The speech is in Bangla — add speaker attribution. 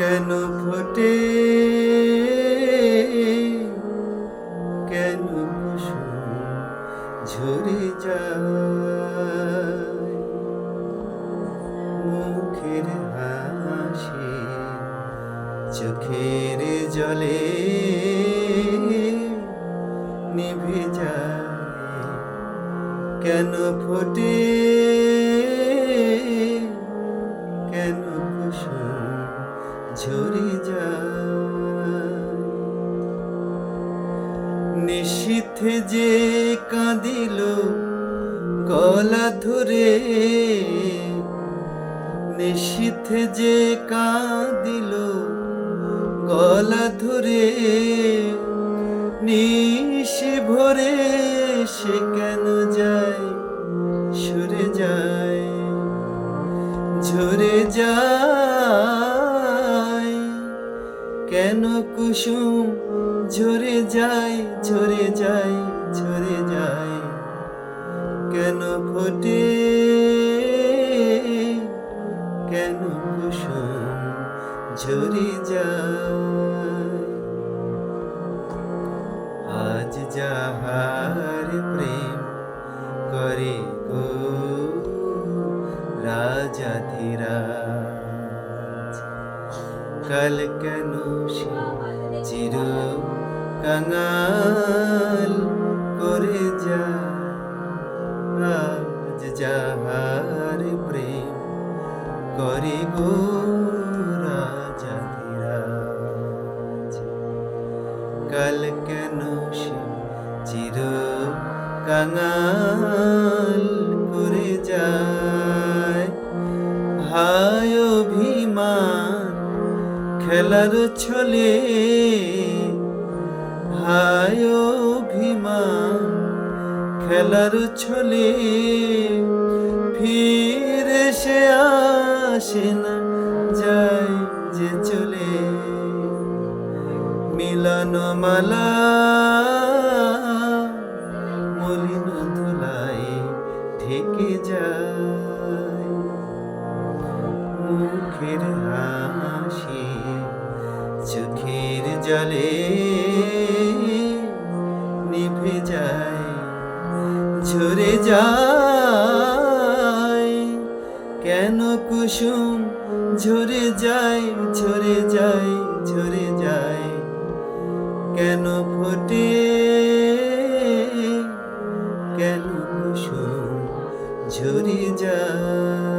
Speaker 1: কেন ফোটে কেন কুসুম ঝরে যায় মুখের হাসি চোখের জলে নিভে যায় কেন ফোটে কেন কুসুম ঝরে যায় নিশীথে যে কাঁদিল গলা ধরে নিশীথে যে কাঁদিল গলা ধরে নিশি ভরে সে কেন যায় সরে যায় ঝরে যায় কেন কুসুম ঝরে যায় ঝরে যায় ঝরে যায় কেন ফোটে কেন কুসুম ঝরে যায় আজ যাহার প্রেম করে গো রাজাধিরাজ কাল কেন সে চির কাঙাল করে যায় আজ যাহার প্রেম করে গো রাজাধিরাজ কাল কেন সে চির কাঙাল করে যায় হায় অভিমান খেলার ছলে হায় অভিমান খেলার ছলে ফিরে সে আসে না যায় যে চলে মিলনমালা মলিন ধুলায় ঢেকে যায় মুখের হাসি চোখের জলে নিভে যায় ঝরে যায় কেন কুসুম ঝরে যায় ঝরে যায় ঝরে যায় কেন ফোটে কেন কুসুম ঝরে যায়।